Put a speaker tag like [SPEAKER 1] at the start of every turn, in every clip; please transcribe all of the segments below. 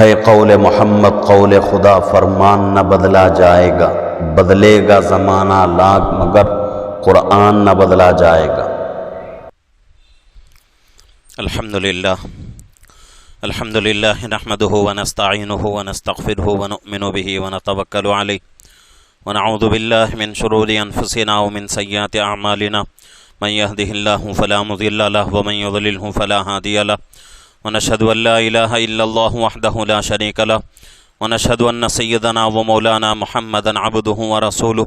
[SPEAKER 1] ہے قول محمد قول خدا فرمان نہ بدلا جائے گا، بدلے گا زمانہ لاکھ مگر قرآن نہ بدلا جائے گا۔
[SPEAKER 2] الحمدللہ نحمده ونستعینه ونستغفره ونؤمن به ونتوکل علیہ ونعوذ باللہ من شرور انفسنا ومن سیئات اعمالنا من يهده الله فلا مضل له ومن يضلله فلا هادي له ونشهد ان لا الہ الا اللہ وحدہ لا شریک له ونشهد ان سیدنا ومولانا محمدا عبده ورسوله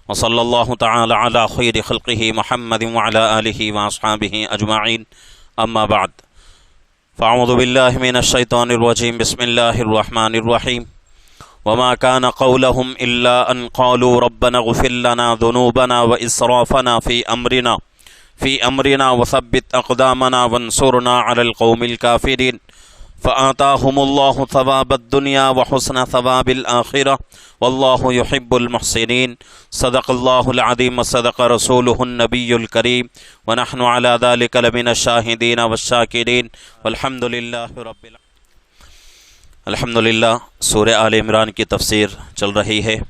[SPEAKER 2] وصلی اللہ تعالی علی خیر خلقہ محمد وعلی آلہ واصحابہ اجمعین، اما بعد فاعوذ باللہ من الشیطان الرجیم، بسم اللہ الرحمن الرحیم۔ وما كان قولهم الا ان قالوا ربنا اغفر لنا ذنوبنا واسرافنا في امرنا وثبت اقدامنا وانصرنا على القوم الكافرين فآتاهم الله ثواب الدنيا وحسن ثواب الآخرة والله يحب المحسنين، صدق الله العظيم وصدق رسوله النبي الكريم ونحن على ذلك لمن الشاهدين والشاكرين والحمد لله رب العالمين۔ الحمدللہ سورہ آل عمران کی تفسیر چل رہی ہے۔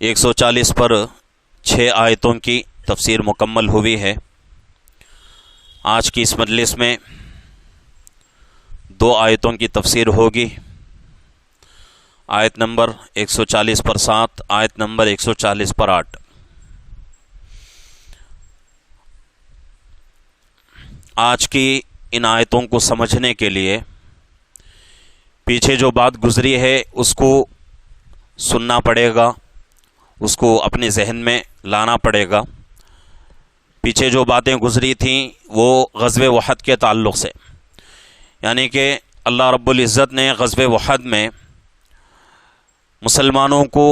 [SPEAKER 2] 140 پر 6 آیتوں کی تفسیر مکمل ہوئی ہے۔ آج کی اس مجلس میں 2 آیتوں کی تفسیر ہوگی، آیت نمبر 140 پر 7، آیت نمبر 140 پر 8۔ آج کی ان آیتوں کو سمجھنے کے لیے پیچھے جو بات گزری ہے اس کو سننا پڑے گا، اس کو اپنے ذہن میں لانا پڑے گا۔ پیچھے جو باتیں گزری تھیں وہ غزوہ احد کے تعلق سے، یعنی کہ اللہ رب العزت نے غزوہ احد میں مسلمانوں کو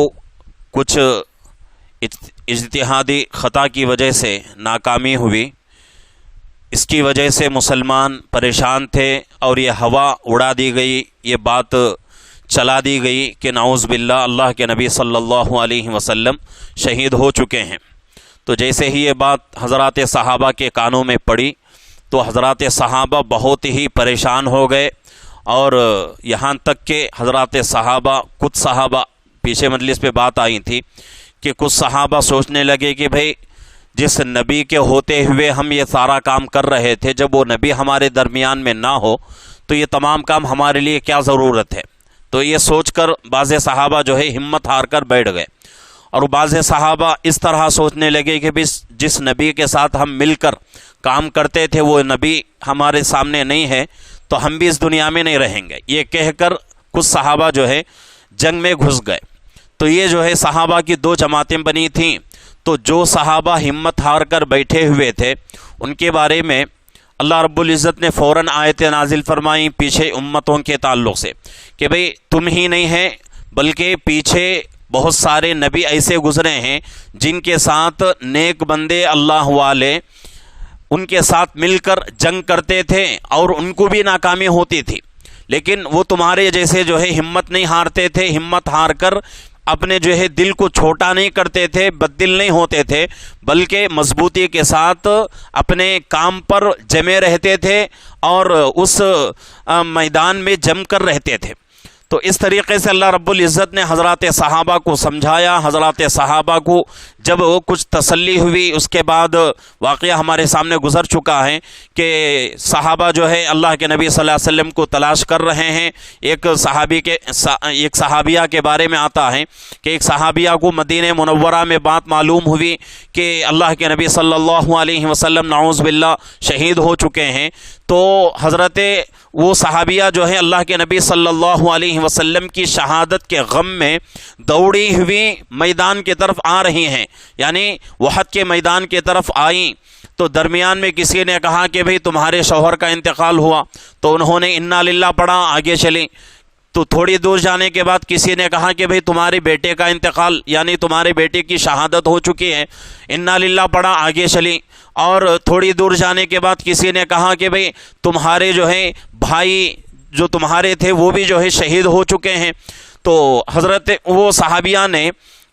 [SPEAKER 2] کچھ اجتہادی خطا کی وجہ سے ناکامی ہوئی، اس کی وجہ سے مسلمان پریشان تھے اور یہ ہوا اڑا دی گئی، یہ بات چلا دی گئی کہ نعوذ باللہ اللہ کے نبی صلی اللہ علیہ وسلم شہید ہو چکے ہیں۔ تو جیسے ہی یہ بات حضرات صحابہ کے کانوں میں پڑی تو حضرات صحابہ بہت ہی پریشان ہو گئے، اور یہاں تک کہ حضرات صحابہ کچھ صحابہ پیچھے مجلس پہ بات آئی تھی کہ کچھ صحابہ سوچنے لگے کہ بھئی جس نبی کے ہوتے ہوئے ہم یہ سارا کام کر رہے تھے، جب وہ نبی ہمارے درمیان میں نہ ہو تو یہ تمام کام ہمارے لیے کیا ضرورت ہے۔ تو یہ سوچ کر بعض صحابہ جو ہے ہمت ہار کر بیٹھ گئے، اور بعض صحابہ اس طرح سوچنے لگے کہ جس نبی کے ساتھ ہم مل کر کام کرتے تھے وہ نبی ہمارے سامنے نہیں ہے تو ہم بھی اس دنیا میں نہیں رہیں گے، یہ کہہ کر کچھ صحابہ جو ہے جنگ میں گھس گئے۔ تو یہ جو ہے صحابہ کی 2 جماعتیں بنی تھیں۔ تو جو صحابہ ہمت ہار کر بیٹھے ہوئے تھے ان کے بارے میں اللہ رب العزت نے فوراً آیتیں نازل فرمائیں پیچھے امتوں کے تعلق سے کہ بھئی تم ہی نہیں ہیں بلکہ پیچھے بہت سارے نبی ایسے گزرے ہیں جن کے ساتھ نیک بندے اللہ والے ان کے ساتھ مل کر جنگ کرتے تھے اور ان کو بھی ناکامی ہوتی تھی، لیکن وہ تمہارے جیسے جو ہے ہمت نہیں ہارتے تھے، ہمت ہار کر اپنے جو ہے دل کو چھوٹا نہیں کرتے تھے، بددل نہیں ہوتے تھے، بلکہ مضبوطی کے ساتھ اپنے کام پر جمے رہتے تھے اور اس میدان میں جم کر رہتے تھے۔ تو اس طریقے سے اللہ رب العزت نے حضرات صحابہ کو سمجھایا۔ حضرات صحابہ کو جب کچھ تسلی ہوئی اس کے بعد واقعہ ہمارے سامنے گزر چکا ہے کہ صحابہ جو ہے اللہ کے نبی صلی اللہ علیہ وسلم کو تلاش کر رہے ہیں۔ ایک صحابیہ کے بارے میں آتا ہے کہ ایک صحابیہ کو مدینہ منورہ میں بات معلوم ہوئی کہ اللہ کے نبی صلی اللہ علیہ وسلم نعوذ باللہ شہید ہو چکے ہیں۔ تو حضرت وہ صحابیہ جو ہے اللہ کے نبی صلی اللہ علیہ وسلم کی شہادت کے غم میں دوڑی ہوئی میدان کی طرف آ رہی ہیں، یعنی احد کے میدان کی طرف آئیں۔ تو درمیان میں کسی نے کہا کہ بھئی تمہارے شوہر کا انتقال ہوا، تو انہوں نے انا للہ پڑھا، آگے چلیں۔ تو تھوڑی دور جانے کے بعد کسی نے کہا کہ بھئی تمہارے بیٹے کا انتقال، یعنی تمہارے بیٹے کی شہادت ہو چکی ہے، انا للہ پڑھا، آگے چلیں۔ اور تھوڑی دور جانے کے بعد کسی نے کہا کہ بھئی تمہارے جو ہے بھائی جو تمہارے تھے وہ بھی جو ہے شہید ہو چکے ہیں۔ تو حضرت وہ صحابیہ نے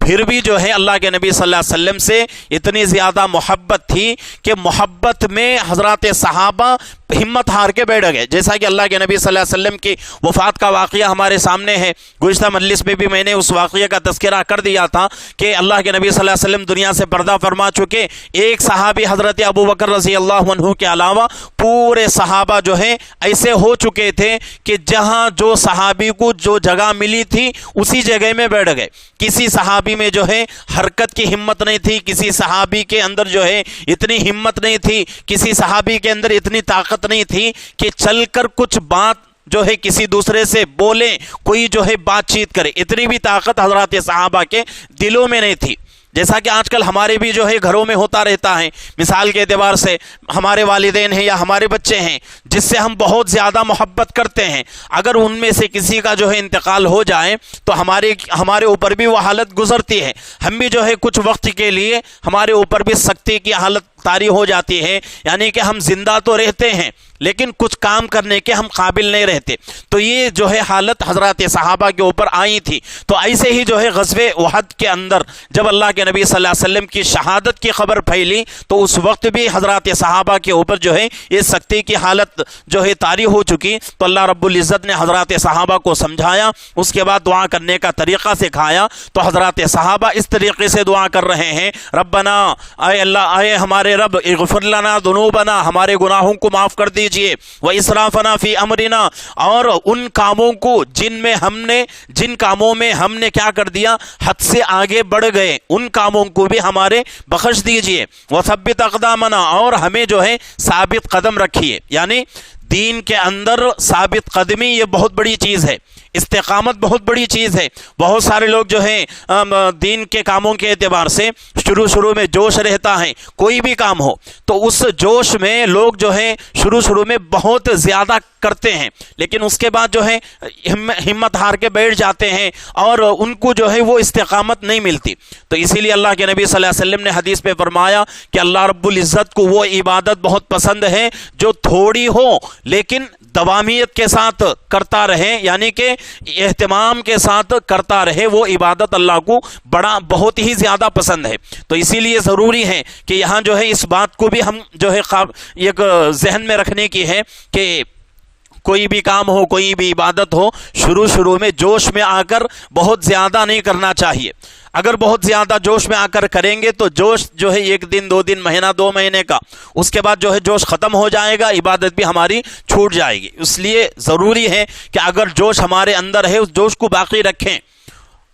[SPEAKER 2] پھر بھی جو ہے اللہ کے نبی صلی اللہ علیہ وسلم سے اتنی زیادہ محبت تھی کہ محبت میں حضرات صحابہ ہمت ہار کے بیٹھ گئے. جیسا کہ اللہ کے نبی صلی اللہ علیہ وسلم کی وفات کا واقعہ ہمارے سامنے ہے. گزشتہ مجلس میں بھی میں نے اس واقعے کا تذکرہ کر دیا تھا کہ اللہ کے نبی صلی اللہ علیہ وسلم دنیا سے پردہ فرما چکے. ایک صحابی حضرت ابو بکر رضی اللہ عنہ کے علاوہ پورے صحابہ جو ہے ایسے ہو چکے تھے کہ جہاں جو صحابی کو جو جگہ ملی تھی اسی جگہ میں بیٹھ گئے. کسی صحابی میں جو ہے حرکت کی ہمت نہیں تھی, کسی صحابی کے اندر جو ہے اتنی ہمت نہیں تھی, کسی صحابی کے اندر اتنی طاقت نہیں تھی کہ چل کر کچھ بات جو ہے کسی دوسرے سے بولیں, کوئی جو ہے بات چیت کرے. اتنی بھی طاقت حضرات صحابہ کے دلوں میں نہیں تھی. جیسا کہ آج کل ہمارے بھی جو ہے گھروں میں ہوتا رہتا ہے. مثال کے اعتبار سے ہمارے والدین ہیں یا ہمارے بچے ہیں جس سے ہم بہت زیادہ محبت کرتے ہیں, اگر ان میں سے کسی کا جو ہے انتقال ہو جائے تو ہمارے اوپر بھی وہ حالت گزرتی ہے. ہم بھی جو ہے کچھ وقت کے لیے ہمارے اوپر بھی سختی کی حالت طاری ہو جاتی ہے, یعنی کہ ہم زندہ تو رہتے ہیں لیکن کچھ کام کرنے کے ہم قابل نہیں رہتے. تو یہ جو ہے حالت حضرات صحابہ کے اوپر آئی تھی. تو ایسے ہی جو ہے غزوہ احد کے اندر جب اللہ کے نبی صلی اللہ علیہ وسلم کی شہادت کی خبر پھیلی تو اس وقت بھی حضرات صحابہ کے اوپر جو ہے یہ سختی کی حالت جو ہے طاری ہو چکی. تو اللہ رب العزت نے حضرات صحابہ کو سمجھایا, اس کے بعد دعا کرنے کا طریقہ سکھایا. تو حضرات صحابہ اس طریقے سے دعا کر رہے ہیں, ربنا, اے اللہ, اے ہمارے رب, اغفر لنا ذنوبنا, ہمارے گناہوں کو معاف کر دیجئے, واسرافنا فی امرنا, اور ان کاموں کو جن کاموں میں ہم نے کیا کر دیا, حد سے آگے بڑھ گئے, ان کاموں کو بھی ہمارے بخش دیجئے, وثبت اقدامنا, اور ہمیں جو ہے ثابت قدم رکھیے. یعنی دین کے اندر ثابت قدمی یہ بہت بڑی چیز ہے, استقامت بہت بڑی چیز ہے. بہت سارے لوگ جو ہیں دین کے کاموں کے اعتبار سے شروع میں جوش رہتا ہے, کوئی بھی کام ہو تو اس جوش میں لوگ جو ہے شروع میں بہت زیادہ کرتے ہیں, لیکن اس کے بعد جو ہے ہمت ہار کے بیٹھ جاتے ہیں اور ان کو جو ہے وہ استقامت نہیں ملتی. تو اسی لیے اللہ کے نبی صلی اللہ علیہ وسلم نے حدیث پہ فرمایا کہ اللہ رب العزت کو وہ عبادت بہت پسند ہے جو تھوڑی ہو لیکن دوامیت کے ساتھ کرتا رہے, یعنی کہ اہتمام کے ساتھ کرتا رہے. وہ عبادت اللہ کو بہت ہی زیادہ پسند ہے. تو اسی لیے ضروری ہے کہ یہاں جو ہے اس بات کو بھی ہم جو ہے ایک ذہن میں رکھنے کی ہے کہ کوئی بھی کام ہو, کوئی بھی عبادت ہو, شروع میں جوش میں آ کر بہت زیادہ نہیں کرنا چاہیے. اگر بہت زیادہ جوش میں آ کر کریں گے تو جوش جو ہے 1 دن 2 دن مہینہ 2 مہینے کا, اس کے بعد جو ہے جوش ختم ہو جائے گا, عبادت بھی ہماری چھوٹ جائے گی. اس لیے ضروری ہے کہ اگر جوش ہمارے اندر ہے اس جوش کو باقی رکھیں.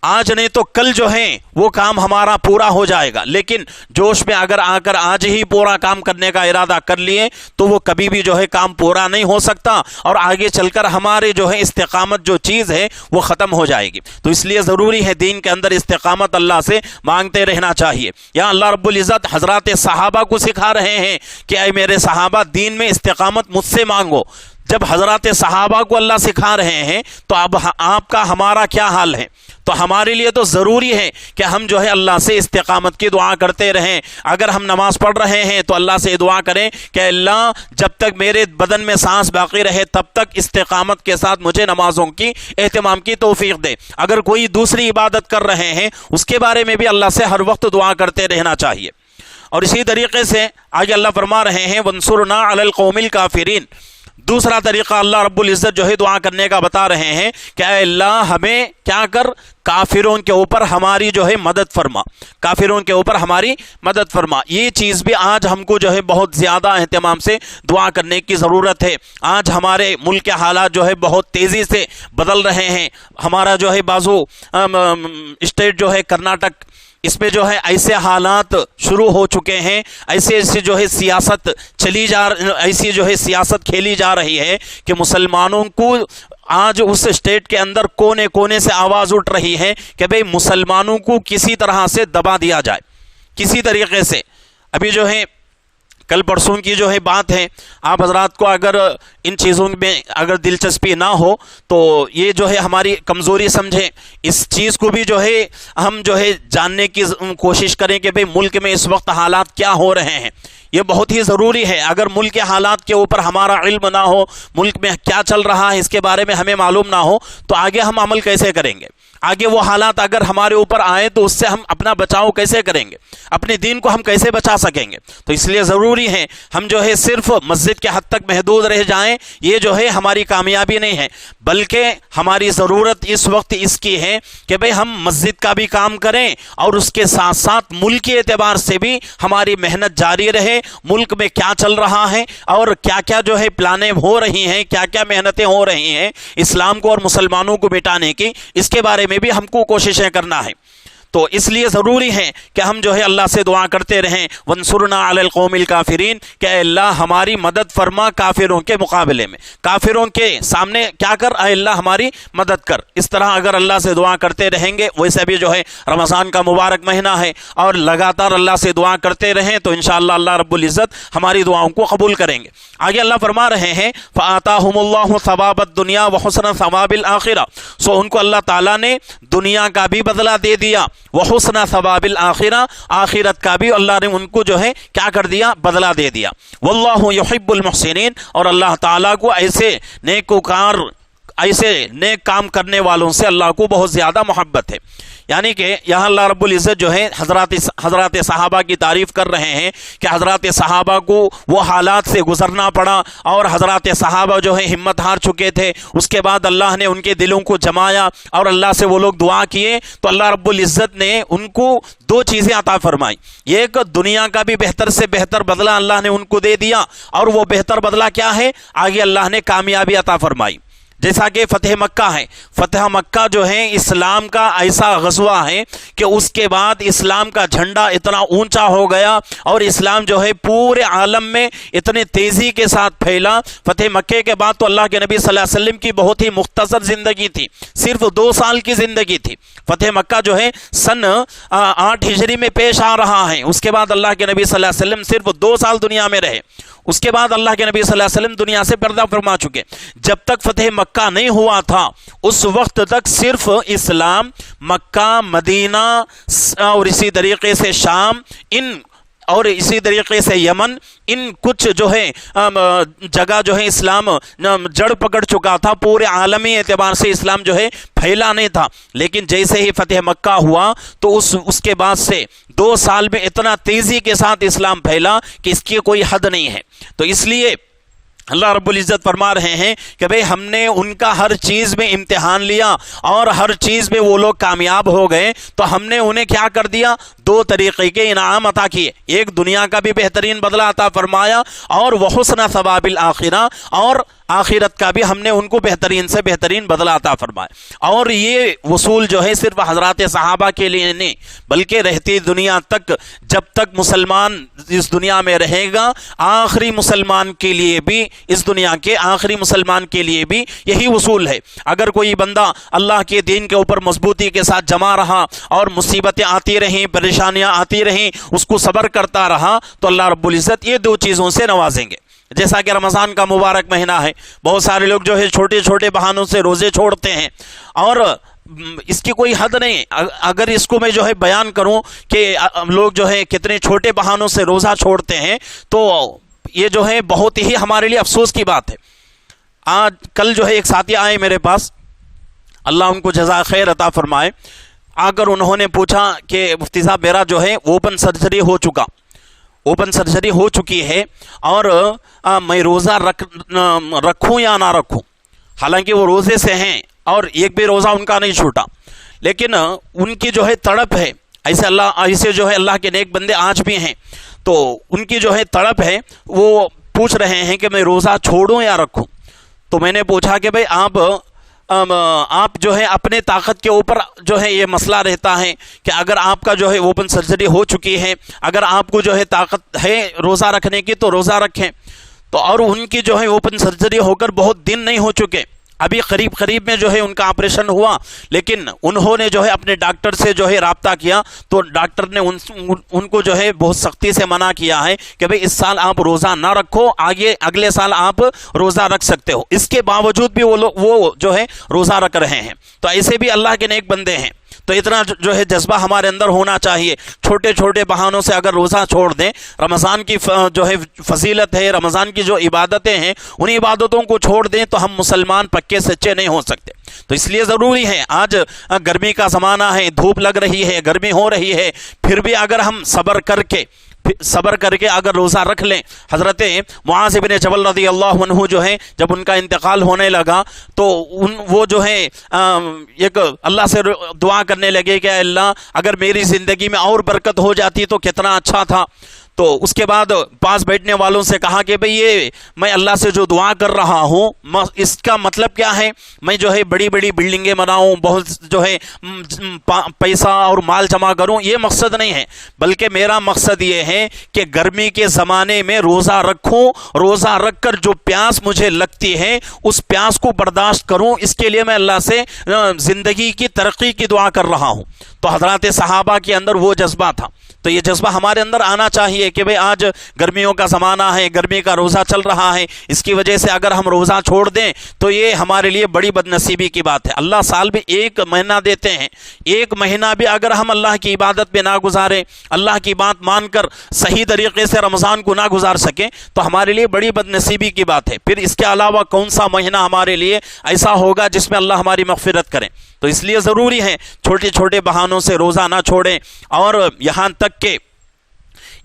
[SPEAKER 2] آج نہیں تو کل جو ہے وہ کام ہمارا پورا ہو جائے گا, لیکن جوش میں اگر آ کر آج ہی پورا کام کرنے کا ارادہ کر لیے تو وہ کبھی بھی جو ہے کام پورا نہیں ہو سکتا اور آگے چل کر ہمارے جو ہے استقامت جو چیز ہے وہ ختم ہو جائے گی. تو اس لیے ضروری ہے دین کے اندر استقامت اللہ سے مانگتے رہنا چاہیے. یہاں اللہ رب العزت حضرات صحابہ کو سکھا رہے ہیں کہ اے میرے صحابہ, دین میں استقامت مجھ سے مانگو. جب حضرات صحابہ کو اللہ سکھا رہے ہیں تو اب آپ کا ہمارا کیا حال ہے؟ تو ہمارے لیے تو ضروری ہے کہ ہم جو ہے اللہ سے استقامت کی دعا کرتے رہیں. اگر ہم نماز پڑھ رہے ہیں تو اللہ سے دعا کریں کہ اللہ جب تک میرے بدن میں سانس باقی رہے تب تک استقامت کے ساتھ مجھے نمازوں کی اہتمام کی توفیق دے. اگر کوئی دوسری عبادت کر رہے ہیں اس کے بارے میں بھی اللہ سے ہر وقت دعا کرتے رہنا چاہیے. اور اسی طریقے سے آگے اللہ فرما رہے ہیں وانصرنا علی القوم الکافرین. دوسرا طریقہ اللہ رب العزت جو ہے دعا کرنے کا بتا رہے ہیں کہ اے اللہ ہمیں کیا کر, کافروں کے اوپر ہماری جو ہے مدد فرما, کافروں کے اوپر ہماری مدد فرما. یہ چیز بھی آج ہم کو جو ہے بہت زیادہ اہتمام سے دعا کرنے کی ضرورت ہے. آج ہمارے ملک کے حالات جو ہے بہت تیزی سے بدل رہے ہیں. ہمارا جو ہے بازو اسٹیٹ جو ہے کرناٹک, اس میں جو ہے ایسے حالات شروع ہو چکے ہیں, ایسے جو ہے سیاست ایسی جو ہے سیاست کھیلی جا رہی ہے کہ مسلمانوں کو آج اس اسٹیٹ کے اندر کونے کونے سے آواز اٹھ رہی ہے کہ بھئی مسلمانوں کو کسی طرح سے دبا دیا جائے, کسی طریقے سے. ابھی جو ہے کل پرسوں کی جو ہے بات ہے, آپ حضرات کو اگر ان چیزوں میں اگر دلچسپی نہ ہو تو یہ جو ہے ہماری کمزوری سمجھیں. اس چیز کو بھی جو ہے ہم جو ہے جاننے کی کوشش کریں کہ بھئی ملک میں اس وقت حالات کیا ہو رہے ہیں. یہ بہت ہی ضروری ہے. اگر ملک کے حالات کے اوپر ہمارا علم نہ ہو, ملک میں کیا چل رہا ہے اس کے بارے میں ہمیں معلوم نہ ہو تو آگے ہم عمل کیسے کریں گے؟ آگے وہ حالات اگر ہمارے اوپر آئے تو اس سے ہم اپنا بچاؤ کیسے کریں گے، اپنے دین کو ہم کیسے بچا سکیں گے؟ تو اس لیے ضروری ہے ہم جو ہے صرف مسجد کے حد تک محدود رہ جائیں، یہ جو ہے ہماری کامیابی نہیں ہے، بلکہ ہماری ضرورت اس وقت اس کی ہے کہ بھئی ہم مسجد کا بھی کام کریں اور اس کے ساتھ ساتھ ملکی اعتبار سے بھی ہماری محنت جاری رہے، ملک میں کیا چل رہا ہے اور کیا کیا جو ہے پلانیں ہو رہی ہیں، کیا کیا محنتیں ہو رہی ہیں اسلام کو اور مسلمانوں کو مٹانے کی، اس کے بارے میں بھی ہم کو کوششیں کرنا ہے۔ تو اس لیے ضروری ہے کہ ہم جو ہے اللہ سے دعا کرتے رہیں، وانصرنا علی القوم الکافرین، کہ اے اللہ ہماری مدد فرما کافروں کے مقابلے میں، کافروں کے سامنے کیا کر، اے اللہ ہماری مدد کر۔ اس طرح اگر اللہ سے دعا کرتے رہیں گے، ویسے بھی جو ہے رمضان کا مبارک مہینہ ہے اور لگاتار اللہ سے دعا کرتے رہیں تو انشاءاللہ اللہ رب العزت ہماری دعاؤں کو قبول کریں گے۔ آگے اللہ فرما رہے ہیں فآتاہم اللہ ثواب الدنیا وحسن ثواب الآخرہ، سو ان کو اللہ تعالیٰ نے دنیا کا بھی بدلہ دے دیا، وحسن ثواب الآخرہ، آخرت کا بھی اللہ نے ان کو جو ہے کیا کر دیا، بدلہ دے دیا۔ واللہ یحب المحسنین، اور اللہ تعالیٰ کو ایسے نیکوکار، ایسے نیک کام کرنے والوں سے اللہ کو بہت زیادہ محبت ہے۔ یعنی کہ یہاں اللہ رب العزت جو ہے حضرات صحابہ کی تعریف کر رہے ہیں کہ حضرات صحابہ کو وہ حالات سے گزرنا پڑا اور حضرات صحابہ جو ہے ہمت ہار چکے تھے، اس کے بعد اللہ نے ان کے دلوں کو جمایا اور اللہ سے وہ لوگ دعا کیے تو اللہ رب العزت نے ان کو دو چیزیں عطا فرمائی، ایک دنیا کا بھی بہتر سے بہتر بدلہ اللہ نے ان کو دے دیا، اور وہ بہتر بدلہ کیا ہے، آگے اللہ نے کامیابی عطا فرمائی۔ جیسا کہ فتح مکہ ہے، فتح مکہ جو ہے اسلام کا ایسا غزوہ ہے کہ اس کے بعد اسلام کا جھنڈا اتنا اونچا ہو گیا اور اسلام جو ہے پورے عالم میں اتنے تیزی کے ساتھ پھیلا۔ فتح مکے کے بعد تو اللہ کے نبی صلی اللہ علیہ وسلم کی بہت ہی مختصر زندگی تھی، صرف 2 سال کی زندگی تھی۔ فتح مکہ جو ہے سن 8 ہجری میں پیش آ رہا ہے، اس کے بعد اللہ کے نبی صلی اللہ علیہ وسلم صرف 2 سال دنیا میں رہے، اس کے بعد اللہ کے نبی صلی اللہ علیہ وسلم دنیا سے پردہ فرما چکے۔ جب تک فتح مکہ نہیں ہوا تھا اس وقت تک صرف اسلام مکہ، مدینہ اور اسی طریقے سے شام اور اسی طریقے سے یمن، ان کچھ جو ہے جگہ جو ہے اسلام جڑ پکڑ چکا تھا، پورے عالمی اعتبار سے اسلام جو ہے پھیلا نہیں تھا۔ لیکن جیسے ہی فتح مکہ ہوا تو اس کے بعد سے 2 سال میں اتنا تیزی کے ساتھ اسلام پھیلا کہ اس کی کوئی حد نہیں ہے۔ تو اس لیے اللہ رب العزت فرما رہے ہیں کہ بھئی ہم نے ان کا ہر چیز میں امتحان لیا اور ہر چیز میں وہ لوگ کامیاب ہو گئے، تو ہم نے انہیں کیا کر دیا، 2 طریقے کے انعام عطا کیے، ایک دنیا کا بھی بہترین بدلہ عطا فرمایا اور وحسن ثواب الآخرہ، اور آخرت کا بھی ہم نے ان کو بہترین سے بہترین بدلہ عطا فرمایا۔ اور یہ وصول جو ہے صرف حضرات صحابہ کے لیے نہیں بلکہ رہتی دنیا تک، جب تک مسلمان اس دنیا میں رہے گا، آخری مسلمان کے لیے بھی، اس دنیا کے آخری مسلمان کے لیے بھی یہی وصول ہے۔ اگر کوئی بندہ اللہ کے دین کے اوپر مضبوطی کے ساتھ جمع رہا اور مصیبتیں آتی رہیں، پریشانیاں آتی رہیں، اس کو صبر کرتا رہا تو اللہ رب العزت یہ 2 چیزوں سے نوازیں گے۔ جیسا کہ رمضان کا مبارک مہینہ ہے، بہت سارے لوگ جو ہے چھوٹے چھوٹے بہانوں سے روزے چھوڑتے ہیں اور اس کی کوئی حد نہیں۔ اگر اس کو میں جو ہے بیان کروں کہ لوگ جو ہے کتنے چھوٹے بہانوں سے روزہ چھوڑتے ہیں تو یہ جو ہے بہت ہی ہمارے لیے افسوس کی بات ہے۔ کل جو ہے ایک ساتھی آئے میرے پاس، اللہ ان کو جزائے خیر عطا فرمائے، آ کر انہوں نے پوچھا کہ مفتی صاحب میرا جو ہے اوپن سرجری ہو چکی ہے اور میں روزہ رکھوں یا نہ رکھوں۔ حالانکہ وہ روزے سے ہیں اور ایک بھی روزہ ان کا نہیں چھوٹا، لیکن ان کی جو ہے تڑپ ہے، ایسے جو ہے اللہ کے نیک بندے آج بھی ہیں، تو ان کی جو ہے تڑپ ہے، وہ پوچھ رہے ہیں کہ میں روزہ چھوڑوں یا رکھوں۔ تو میں نے پوچھا کہ بھئی آپ جو ہے اپنے طاقت کے اوپر جو ہے یہ مسئلہ رہتا ہے کہ اگر آپ کا جو ہے اوپن سرجری ہو چکی ہے، اگر آپ کو جو ہے طاقت ہے روزہ رکھنے کی تو روزہ رکھیں۔ تو اور ان کی جو ہے اوپن سرجری ہو کر بہت دن نہیں ہو چکے، ابھی قریب میں جو ہے ان کا آپریشن ہوا، لیکن انہوں نے جو ہے اپنے ڈاکٹر سے جو ہے رابطہ کیا تو ڈاکٹر نے ان کو جو ہے بہت سختی سے منع کیا ہے کہ بھئی اس سال آپ روزہ نہ رکھو، اگلے سال آپ روزہ رکھ سکتے ہو۔ اس کے باوجود بھی وہ جو ہے روزہ رکھ رہے ہیں۔ تو ایسے بھی اللہ کے نیک بندے ہیں۔ تو اتنا جو ہے جذبہ ہمارے اندر ہونا چاہیے. چھوٹے چھوٹے بہانوں سے اگر روزہ چھوڑ دیں، رمضان کی جو ہے فضیلت ہے، رمضان کی جو عبادتیں ہیں، ان عبادتوں کو چھوڑ دیں تو ہم مسلمان پکے سچے نہیں ہو سکتے. تو اس لیے ضروری ہے، آج گرمی کا زمانہ ہے، دھوپ لگ رہی ہے، گرمی ہو رہی ہے، پھر بھی اگر ہم صبر کر کے اگر روزہ رکھ لیں. حضرت معاذ بن جبل رضی اللہ عنہ جو ہے، جب ان کا انتقال ہونے لگا تو وہ جو ہے ایک اللہ سے دعا کرنے لگے کہ اللہ اگر میری زندگی میں اور برکت ہو جاتی تو کتنا اچھا تھا. تو اس کے بعد پاس بیٹھنے والوں سے کہا کہ بھئی یہ میں اللہ سے جو دعا کر رہا ہوں اس کا مطلب کیا ہے؟ میں جو ہے بڑی بڑی بلڈنگیں بناؤں، بہت جو ہے پیسہ اور مال جمع کروں، یہ مقصد نہیں ہے، بلکہ میرا مقصد یہ ہے کہ گرمی کے زمانے میں روزہ رکھوں، روزہ رکھ کر جو پیاس مجھے لگتی ہے اس پیاس کو برداشت کروں. اس کے لیے میں اللہ سے زندگی کی ترقی کی دعا کر رہا ہوں. تو حضرات صحابہ کے اندر وہ جذبہ تھا. تو یہ جذبہ ہمارے اندر آنا چاہیے کہ بھئی آج گرمیوں کا زمانہ ہے، گرمی کا روزہ چل رہا ہے، اس کی وجہ سے اگر ہم روزہ چھوڑ دیں تو یہ ہمارے لیے بڑی بدنصیبی کی بات ہے. اللہ سال بھی 1 مہینہ دیتے ہیں، 1 مہینہ بھی اگر ہم اللہ کی عبادت پہ نہ گزاریں، اللہ کی بات مان کر صحیح طریقے سے رمضان کو نہ گزار سکیں تو ہمارے لیے بڑی بدنصیبی کی بات ہے. پھر اس کے علاوہ کون سا مہینہ ہمارے لیے ایسا ہوگا جس میں اللہ ہماری مغفرت کریں. تو اس لیے ضروری ہے چھوٹے چھوٹے بہانوں سے روزہ نہ چھوڑیں. اور یہاں تک کہ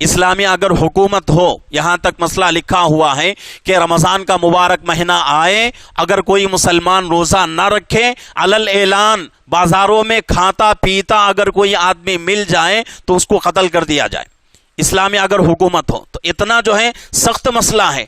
[SPEAKER 2] اسلامی اگر حکومت ہو، یہاں تک مسئلہ لکھا ہوا ہے کہ رمضان کا مبارک مہینہ آئے، اگر کوئی مسلمان روزہ نہ رکھے، علل اعلان بازاروں میں کھاتا پیتا اگر کوئی آدمی مل جائے تو اس کو قتل کر دیا جائے. اسلامی اگر حکومت ہو تو اتنا جو ہے سخت مسئلہ ہے،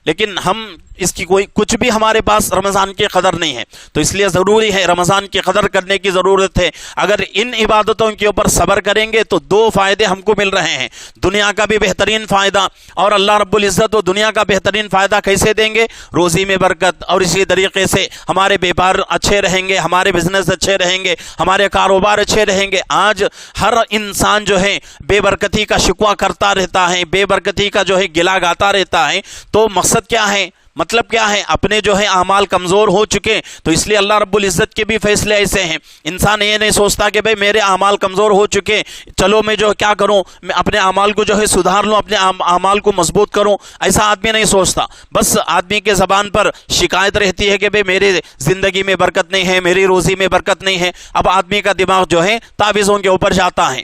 [SPEAKER 2] لیکن ہم اس کی کوئی کچھ بھی ہمارے پاس رمضان کی قدر نہیں ہے. تو اس لیے ضروری ہے رمضان کی قدر کرنے کی ضرورت ہے. اگر ان عبادتوں کے اوپر صبر کریں گے تو 2 فائدے ہم کو مل رہے ہیں، دنیا کا بھی بہترین فائدہ، اور اللہ رب العزت و دنیا کا بہترین فائدہ کیسے دیں گے؟ روزی میں برکت، اور اسی طریقے سے ہمارے بیپار اچھے رہیں گے، ہمارے بزنس اچھے رہیں گے، ہمارے کاروبار اچھے رہیں گے. آج ہر انسان جو ہے بے برکتی کا شکوہ کرتا رہتا ہے، بے برکتی کا جو ہے گلا گاتا رہتا ہے. تو مقصد کیا ہے؟ مطلب کیا ہے؟ اپنے جو ہے اعمال کمزور ہو چکے. تو اس لیے اللہ رب العزت کے بھی فیصلے ایسے ہیں. انسان یہ نہیں سوچتا کہ بھئی میرے اعمال کمزور ہو چکے، چلو میں جو کیا کروں، میں اپنے اعمال کو جو ہے سدھار لوں، اپنے اعمال کو مضبوط کروں. ایسا آدمی نہیں سوچتا. بس آدمی کے زبان پر شکایت رہتی ہے کہ بھئی میری زندگی میں برکت نہیں ہے، میری روزی میں برکت نہیں ہے. اب آدمی کا دماغ جو ہے تعویذوں کے اوپر جاتا ہے.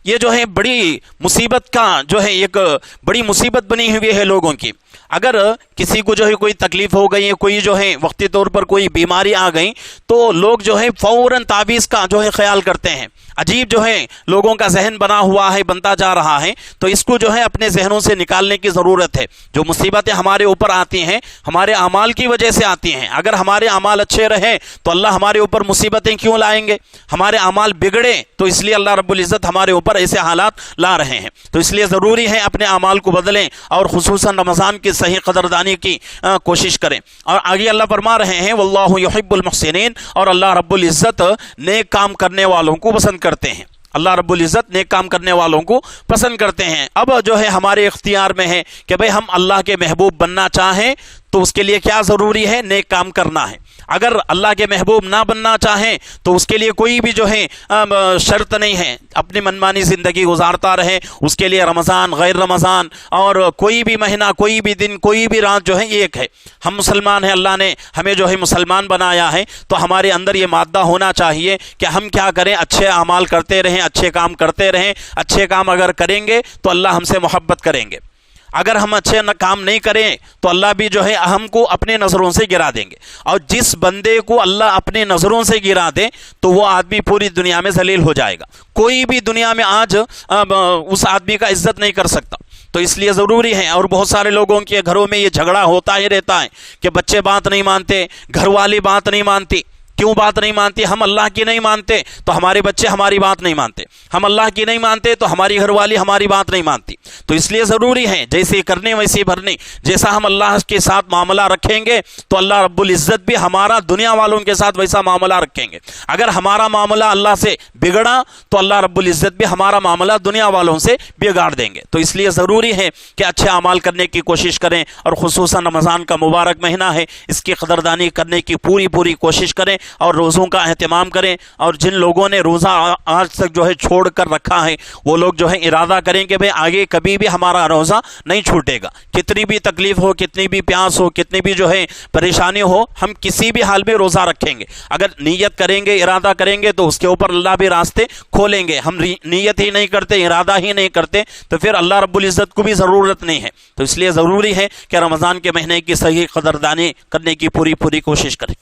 [SPEAKER 2] یہ جو ہے بڑی مصیبت کا جو ہے ایک بڑی مصیبت بنی ہوئی ہے لوگوں کی. اگر کسی کو جو ہے کوئی تکلیف ہو گئی ہے، کوئی جو ہے وقتی طور پر کوئی بیماری آ گئی، تو لوگ جو ہے فوراً تعویذ کا جو ہے خیال کرتے ہیں. عجیب جو ہے لوگوں کا ذہن بنا ہوا ہے، بنتا جا رہا ہے. تو اس کو جو ہے اپنے ذہنوں سے نکالنے کی ضرورت ہے. جو مصیبتیں ہمارے اوپر آتی ہیں ہمارے اعمال کی وجہ سے آتی ہیں. اگر ہمارے اعمال اچھے رہے تو اللہ ہمارے اوپر مصیبتیں کیوں لائیں گے؟ ہمارے اعمال بگڑے تو اس لیے اللہ رب العزت ہمارے اوپر ایسے حالات لا رہے ہیں. تو اس لیے ضروری ہے اپنے اعمال کو بدلیں اور خصوصاً رمضان کی صحیح قدردانی کی کوشش کریں. اور آگے اللہ فرما رہے ہیں واللہ یحب المحسنین، اور اللہ رب العزت نیک کام کرنے والوں کو پسند کرتے ہیں. اللہ رب العزت نیک کام کرنے والوں کو پسند کرتے ہیں. اب جو ہے ہمارے اختیار میں ہے کہ بھئی ہم اللہ کے محبوب بننا چاہیں تو اس کے لیے کیا ضروری ہے؟ نیک کام کرنا ہے. اگر اللہ کے محبوب نہ بننا چاہیں تو اس کے لیے کوئی بھی جو ہے شرط نہیں ہے، اپنی منمانی زندگی گزارتا رہے. اس کے لیے رمضان، غیر رمضان اور کوئی بھی مہینہ، کوئی بھی دن، کوئی بھی رات جو ہے ایک ہے. ہم مسلمان ہیں، اللہ نے ہمیں جو ہے مسلمان بنایا ہے. تو ہمارے اندر یہ مادہ ہونا چاہیے کہ ہم کیا کریں؟ اچھے اعمال کرتے رہیں، اچھے کام کرتے رہیں. اچھے کام اگر کریں گے تو اللہ ہم سے محبت کریں گے. اگر ہم اچھے کام نہیں کریں تو اللہ بھی جو ہے ہم کو اپنے نظروں سے گرا دیں گے. اور جس بندے کو اللہ اپنے نظروں سے گرا دے تو وہ آدمی پوری دنیا میں ذلیل ہو جائے گا. کوئی بھی دنیا میں آج اس آدمی کا عزت نہیں کر سکتا. تو اس لیے ضروری ہے. اور بہت سارے لوگوں کے گھروں میں یہ جھگڑا ہوتا ہی رہتا ہے کہ بچے بات نہیں مانتے، گھر والی بات نہیں مانتی. کیوں بات نہیں مانتی؟ ہم اللہ کی نہیں مانتے تو ہمارے بچے ہماری بات نہیں مانتے، ہم اللہ کی نہیں مانتے تو ہماری گھر والی ہماری بات نہیں مانتی. تو اس لیے ضروری ہے جیسے کرنے ویسے بھرنے. جیسا ہم اللہ کے ساتھ معاملہ رکھیں گے تو اللہ رب العزت بھی ہمارا دنیا والوں کے ساتھ ویسا معاملہ رکھیں گے. اگر ہمارا معاملہ اللہ سے بگڑا تو اللہ رب العزت بھی ہمارا معاملہ دنیا والوں سے بگاڑ دیں گے. تو اس لیے ضروری ہے کہ اچھے اعمال کرنے کی کوشش کریں. اور خصوصاً رمضان کا مبارک مہینہ ہے، اس کی قدردانی کرنے کی پوری کوشش کریں. اور روزوں کا اہتمام کریں، اور جن لوگوں نے روزہ آج تک جو ہے چھوڑ کر رکھا ہے وہ لوگ جو ہے ارادہ کریں کہ بھئی آگے کبھی بھی ہمارا روزہ نہیں چھوٹے گا، کتنی بھی تکلیف ہو، کتنی بھی پیاس ہو، کتنی بھی جو ہے پریشانی ہو، ہم کسی بھی حال میں روزہ رکھیں گے۔ اگر نیت کریں گے، ارادہ کریں گے تو اس کے اوپر اللہ بھی راستے کھولیں گے۔ ہم نیت ہی نہیں کرتے، ارادہ ہی نہیں کرتے تو پھر اللہ رب العزت کو بھی ضرورت نہیں ہے۔ تو اس لیے ضروری ہے کہ رمضان کے مہینے کی صحیح قدردانی کرنے کی پوری کوشش کریں۔